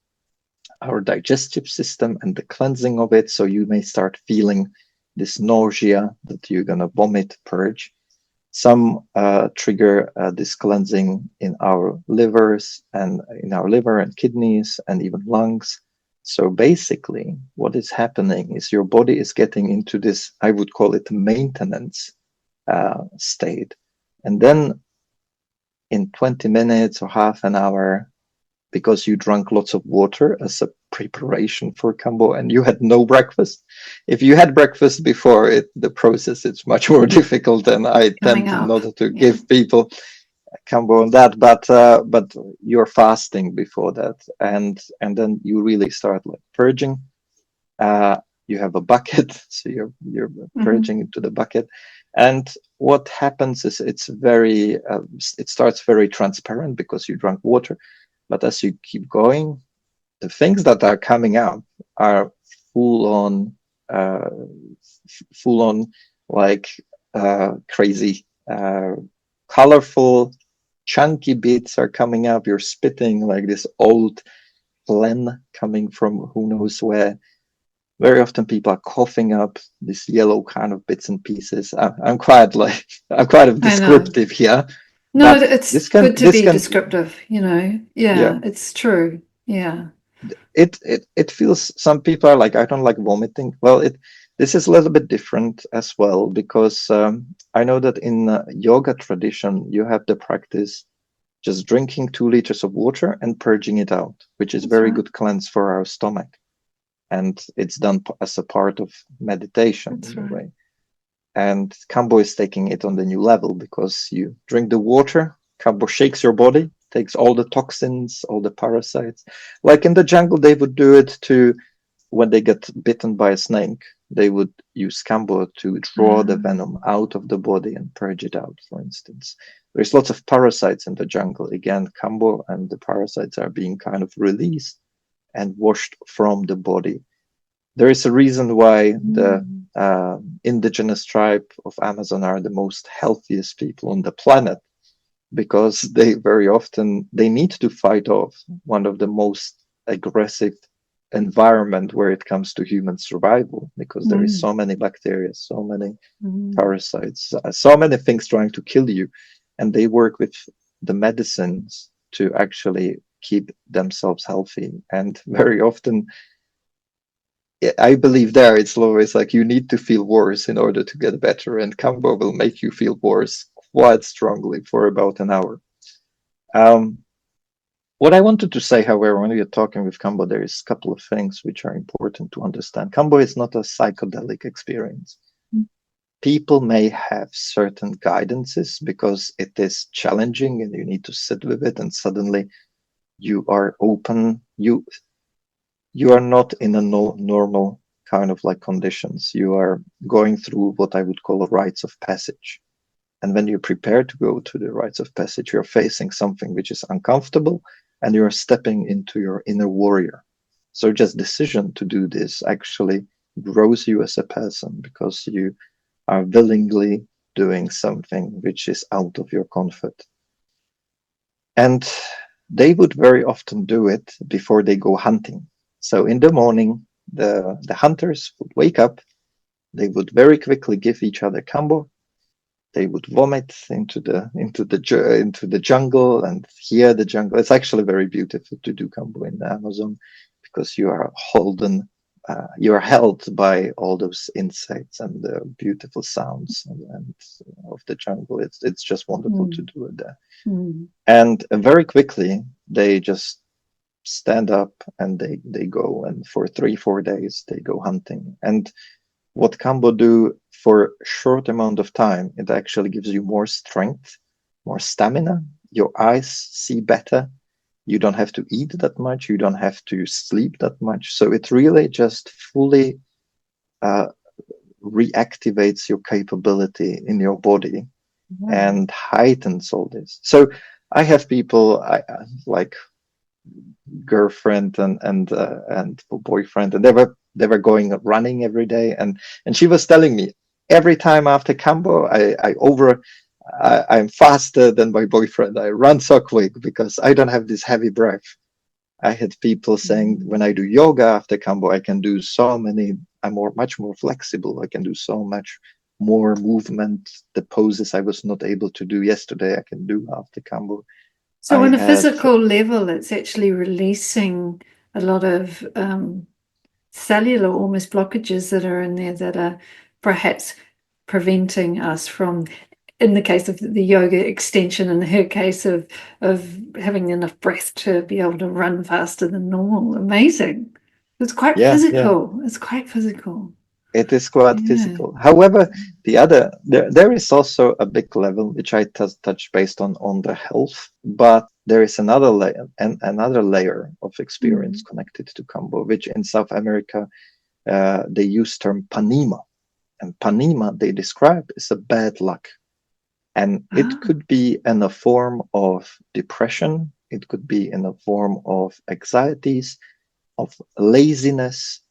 [SPEAKER 1] our digestive system and the cleansing of it. So you may start feeling this nausea that you're going to vomit, purge. Some trigger this cleansing in our livers and in our liver and kidneys and even lungs. So basically, what is happening is your body is getting into this, I would call it maintenance state. And then in 20 minutes or half an hour, because you drank lots of water as a preparation for Cambo and you had no breakfast. If you had breakfast before it, the process is much more difficult, and I
[SPEAKER 2] coming
[SPEAKER 1] tend
[SPEAKER 2] up.
[SPEAKER 1] not to
[SPEAKER 2] Yeah.
[SPEAKER 1] give people Cambo on that, but you're fasting before that, and then you really start like purging. Uh, you have a bucket, so you're
[SPEAKER 2] Hmm.
[SPEAKER 1] purging into the bucket, and what happens is it starts very transparent because you drank water, but as you keep going, the things that are coming up are full on, uh, full on, like crazy, colorful, chunky bits are coming up. You're spitting like this old phlegm coming from who knows where. Very often people are coughing up this yellow kind of bits and pieces. I'm quite like I'm quite of
[SPEAKER 2] I know.
[SPEAKER 1] descriptive here,
[SPEAKER 2] No,
[SPEAKER 1] but
[SPEAKER 2] it's good to
[SPEAKER 1] this
[SPEAKER 2] be
[SPEAKER 1] can
[SPEAKER 2] descriptive,
[SPEAKER 1] yeah.
[SPEAKER 2] Yeah, it's true. Yeah.
[SPEAKER 1] It feels, some people are like, I don't like vomiting. Well, it this is a little bit different as well because I know that in yoga tradition you have the practice just drinking 2 liters of water and purging it out, which is
[SPEAKER 2] That's
[SPEAKER 1] very
[SPEAKER 2] right.
[SPEAKER 1] good cleanse for our stomach, and it's done as a part of meditation
[SPEAKER 2] That's
[SPEAKER 1] in a
[SPEAKER 2] right.
[SPEAKER 1] way. And Kambo is taking it on the new level because you drink the water, Kambo shakes your body, takes all the toxins, all the parasites. Like in the jungle, they would do it to when they get bitten by a snake. They would use Kambo to draw the venom
[SPEAKER 2] Um,
[SPEAKER 1] out of the body and purge it out, for instance. There's lots of parasites in the jungle. Again, Kambo and the parasites are being kind of released and washed from the body. There is a reason why the
[SPEAKER 2] mm,
[SPEAKER 1] indigenous tribe of Amazon are the most healthiest people on the planet, because they very often they need to fight off one of the most aggressive environment where it comes to human survival, because there is
[SPEAKER 2] mm,
[SPEAKER 1] so many bacteria, so many
[SPEAKER 2] mm,
[SPEAKER 1] parasites, so many things trying to kill you, and they work with the medicines to actually keep themselves healthy. And very often I believe there it's always like you need to feel worse in order to get better, and Kambo will make you feel worse quite strongly for about an hour. Um, what I wanted to say, however, when we are talking with Kambo, there is a couple of things which are important to understand. Kambo is not a psychedelic experience. People may have certain guidances because it is challenging and you need to sit with it, and suddenly you are open. You are not in a normal kind of like conditions. You are going through what I would call a rites of passage. And when you're prepared to go to the rites of passage, you're facing something which is uncomfortable and you're stepping into your inner warrior. So just decision to do this actually grows you as a person because you are willingly doing something which is out of your comfort. And they would very often do it before they go hunting. So in the morning, the hunters would wake up, they would very quickly give each other kambo, they would vomit into the jungle and hear the jungle. It's actually very beautiful to do kambo in the Amazon because you are held by all those insects and the beautiful sounds and of the jungle. It's just wonderful to do it there. And very quickly they just stand up and they go, and for 3-4 days they go hunting. And what Kambo do for a short amount of time, it actually gives you more strength, more stamina. Your eyes see better. You don't have to eat that much. You don't have to sleep that much. So it really just fully uh, reactivates your capability in your body and heightens all this. So I have people like girlfriend and boyfriend, and they were going running every day, and she was telling me every time after Cambo, I'm faster than my boyfriend. I run so quick because I don't have this heavy breath. I had people saying when I do yoga after Cambo, I can do so many. I'm much more flexible. I can do so much more movement. The poses I was not able to do yesterday, I can do after Cambo.
[SPEAKER 2] So,
[SPEAKER 1] I
[SPEAKER 2] on a
[SPEAKER 1] had
[SPEAKER 2] physical level, it's actually releasing a lot of cellular almost blockages that are in there that are perhaps preventing us from, in the case of the yoga extension, in her case of having enough breath to be able to run faster than normal. Amazing. It's quite
[SPEAKER 1] yeah, yeah.
[SPEAKER 2] physical. It's quite physical.
[SPEAKER 1] It is quite
[SPEAKER 2] Yeah.
[SPEAKER 1] physical. However, there is also a big level which I touch based on the health, but there is another layer and another layer of experience connected to Kambo, which in South America they use term panima, and panima they describe as a bad luck, and it could be in a form of depression, it could be in a form of anxieties, of laziness,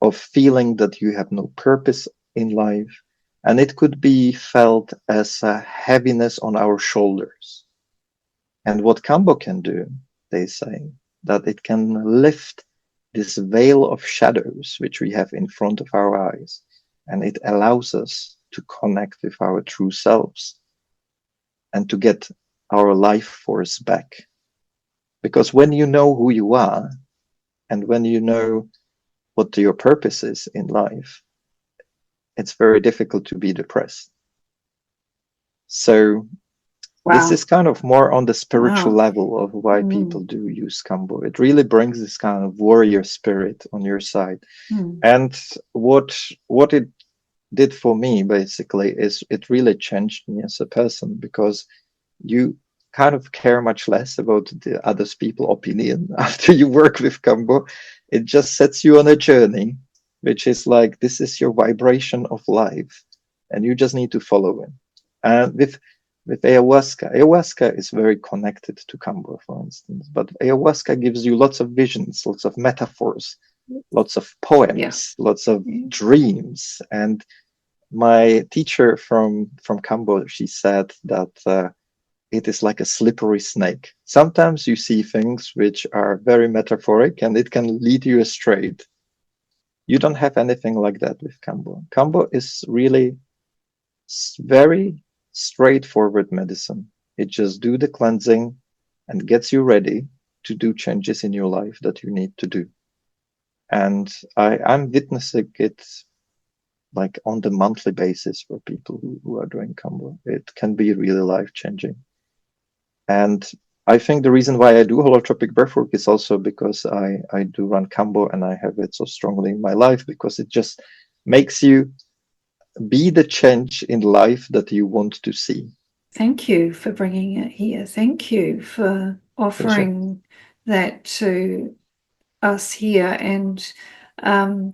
[SPEAKER 1] of feeling that you have no purpose in life. And it could be felt as a heaviness on our shoulders. And what Kambo can do, they say, that it can lift this veil of shadows which we have in front of our eyes. And it allows us to connect with our true selves and to get our life force back. Because when you know who you are and when you know what your purpose is in life, it's very difficult to be depressed. So this
[SPEAKER 2] Wow.
[SPEAKER 1] is kind of more on the spiritual
[SPEAKER 2] Wow.
[SPEAKER 1] level of why people do use Kambo. It really brings this kind of warrior spirit on your side. And what it did for me basically is it really changed me as a person, because you kind of care much less about the others people opinion after you work with Kambo. It just sets you on a journey which is like, this is your vibration of life and you just need to follow it. And with ayahuasca is very connected to Kambo, for instance, but ayahuasca gives you lots of visions, lots of metaphors, lots of poems, lots of dreams. And my teacher from Kambo, she said that it is like a slippery snake. Sometimes you see things which are very metaphoric and it can lead you astray. You don't have anything like that with Kambo. Kambo is really very straightforward medicine. It just do the cleansing and gets you ready to do changes in your life that you need to do. And I'm witnessing it like on the monthly basis for people who are doing Kambo. It can be really life changing. And I think the reason why I do holotropic breathwork is also because I do run Cambo and I have it so strongly in my life, because it just makes you be the change in life that you want to see.
[SPEAKER 2] Thank you for bringing it here. Thank you for offering that to us here. And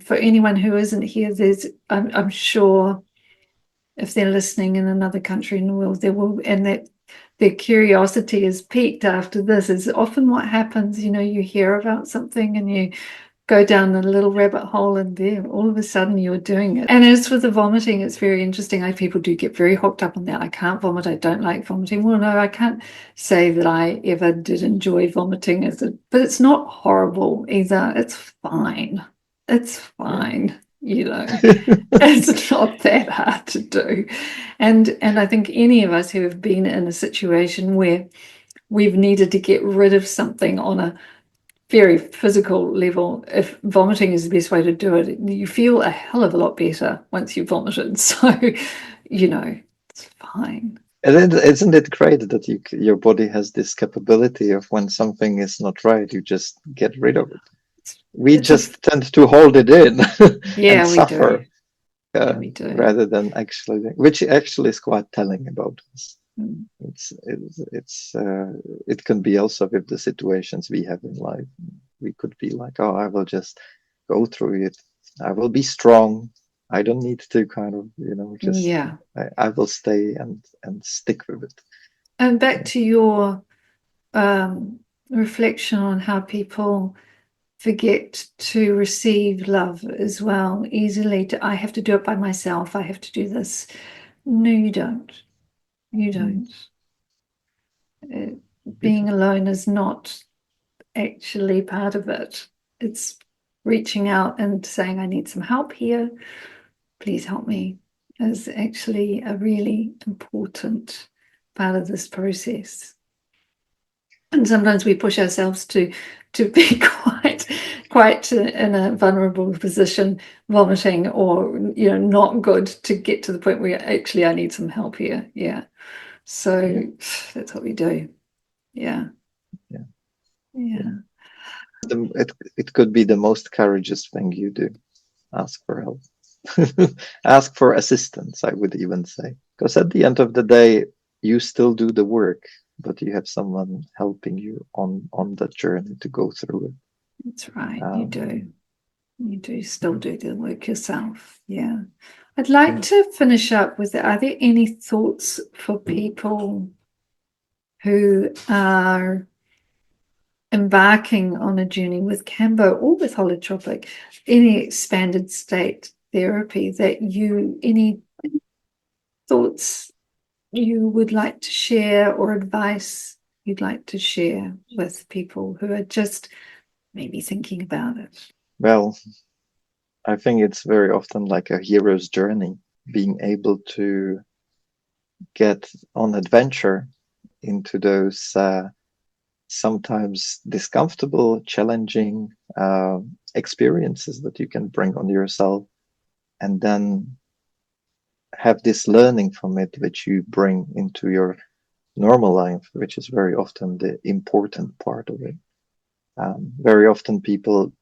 [SPEAKER 2] for anyone who isn't here, I'm sure if they're listening in another country in the world, there will, and that their curiosity is piqued after this. Is often what happens. You hear about something and you go down a little rabbit hole, and then all of a sudden you're doing it. And as for the vomiting, it's very interesting. People do get very hooked up on that. I can't vomit. I don't like vomiting. Well, no, I can't say that I ever did enjoy vomiting, but it's not horrible either. It's fine. It's fine. It's not that hard to do. And I think any of us who have been in a situation where we've needed to get rid of something on a very physical level, if vomiting is the best way to do it, you feel a hell of a lot better once you've vomited. So, it's fine.
[SPEAKER 1] And isn't it great that your body has this capability of, when something is not right, you just get rid of it? We just tend to hold it in and suffer.
[SPEAKER 2] Yeah, we do.
[SPEAKER 1] Rather than actually, which actually is quite telling about us. It can be also with the situations we have in life. We could be like, oh, I will just go through it. I will be strong. I don't need to kind of, just, I will stay and stick with it.
[SPEAKER 2] And back to your reflection on how people forget to receive love as well easily. I have to do it by myself. I have to do this. No, you don't. You don't. Being alone is not actually part of it. It's reaching out and saying, I need some help here. Please help me, is actually a really important part of this process. And sometimes we push ourselves to be quite in a vulnerable position, vomiting or not good, to get to the point where actually I need some help here. Yeah. So that's what we do. Yeah.
[SPEAKER 1] It could be the most courageous thing you do. Ask for help. Ask for assistance, I would even say. Because at the end of the day, you still do the work, but you have someone helping you on that journey to go through it.
[SPEAKER 2] That's right. You do. You do still do the work yourself. Yeah. I'd like to finish up with, are there any thoughts for people who are embarking on a journey with Cambo or with holotropic, any expanded state therapy, any thoughts you would like to share or advice you'd like to share with people who are just maybe thinking about it?
[SPEAKER 1] Well, I think it's very often like a hero's journey, being able to get on adventure into those sometimes discomfortable, challenging experiences that you can bring on yourself, and then have this learning from it, which you bring into your normal life, which is very often the important part of it. Very often people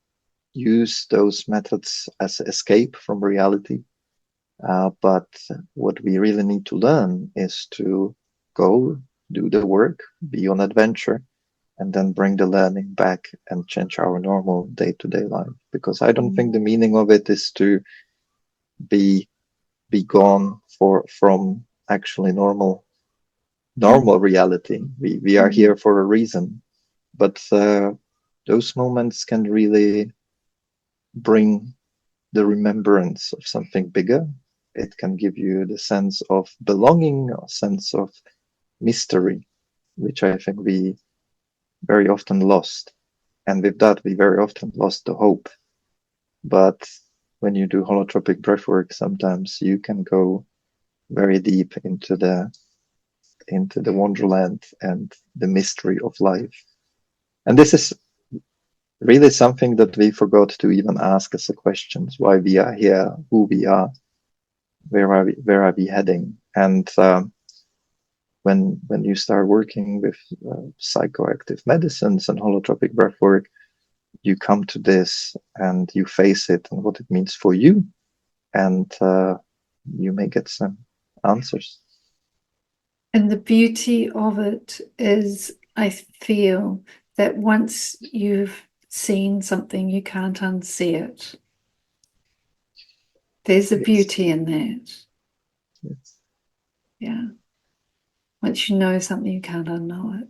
[SPEAKER 1] use those methods as escape from reality. But what we really need to learn is to go do the work, be on adventure, and then bring the learning back and change our normal day-to-day life. Because I don't think the meaning of it is to be gone from actually normal reality. We are here for a reason, but those moments can really bring the remembrance of something bigger. It can give you the sense of belonging, a sense of mystery, which I think we very often lost. And with that, we very often lost the hope. But when you do holotropic breathwork, sometimes you can go very deep into the wonderland and the mystery of life. And this is really something that we forgot to even ask as a question: why we are here, who we are, where are we heading? And when you start working with psychoactive medicines and holotropic breathwork, you come to this and you face it and what it means for you, and you may get some answers.
[SPEAKER 2] And the beauty of it is, I feel that once you've seen something, you can't unsee it. There's a beauty in that.
[SPEAKER 1] Yes.
[SPEAKER 2] Yeah. Once you know something, you can't unknow it.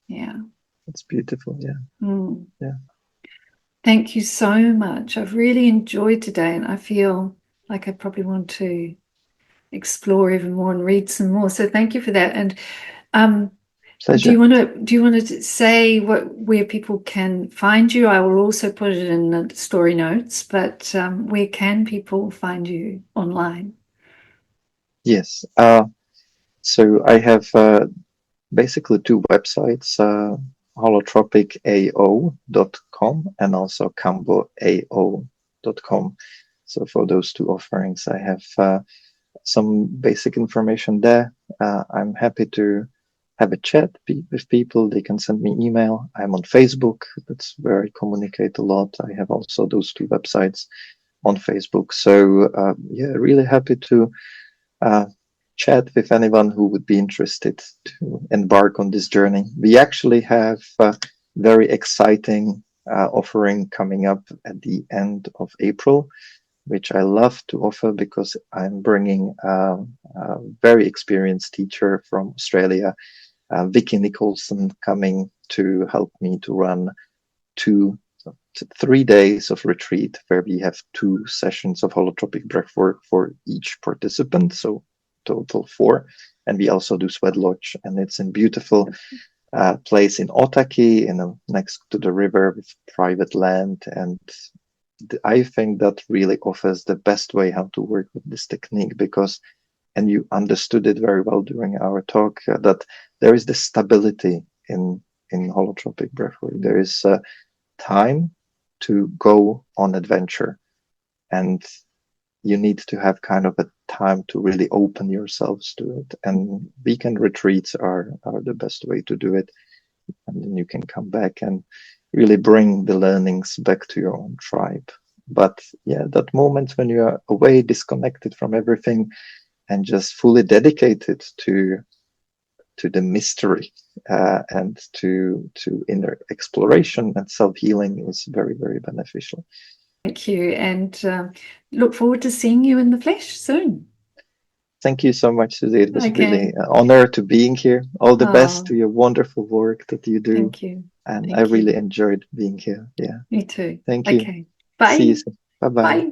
[SPEAKER 2] Yeah.
[SPEAKER 1] It's beautiful. Yeah.
[SPEAKER 2] Mm.
[SPEAKER 1] Yeah.
[SPEAKER 2] Thank you so much. I've really enjoyed today, and I feel like I probably want to explore even more and read some more. So thank you for that. And
[SPEAKER 1] Pleasure.
[SPEAKER 2] do you want to say where people can find you? I will also put it in the story notes, but where can people find you online?
[SPEAKER 1] Yes. So I have basically two websites, holotropicao.com and also camboao.com. So for those two offerings, I have some basic information there. I'm happy to have a chat with people. They can send me email. I'm on Facebook. That's where I communicate a lot. I have also those two websites on Facebook. So yeah, really happy to chat with anyone who would be interested to embark on this journey. We actually have a very exciting offering coming up at the end of April, which I love to offer because I'm bringing a very experienced teacher from Australia, Vicky Nicholson, coming to help me to run 3 days of retreat where we have 2 sessions of holotropic breathwork for each participant. So total 4. And we also do sweat lodge, and it's in beautiful place in Otaki, next to the river with private land. And I think that really offers the best way how to work with this technique, because, and you understood it very well during our talk, that there is the stability in holotropic breathwork. There is time to go on adventure, and you need to have kind of a time to really open yourselves to it. And weekend retreats are the best way to do it. And then you can come back and really bring the learnings back to your own tribe. But yeah, that moment when you are away, disconnected from everything, and just fully dedicated to the mystery and to inner exploration and self-healing is very, very beneficial.
[SPEAKER 2] Thank you, and look forward to seeing you in the flesh soon.
[SPEAKER 1] Thank you so much, Susie. It was
[SPEAKER 2] Okay.
[SPEAKER 1] really an honor to being here. All the best to your wonderful work that you do.
[SPEAKER 2] Thank you.
[SPEAKER 1] And I really enjoyed being here. Yeah.
[SPEAKER 2] Me too.
[SPEAKER 1] Thank you.
[SPEAKER 2] Okay. Bye.
[SPEAKER 1] See you soon. Bye-bye.
[SPEAKER 2] Bye.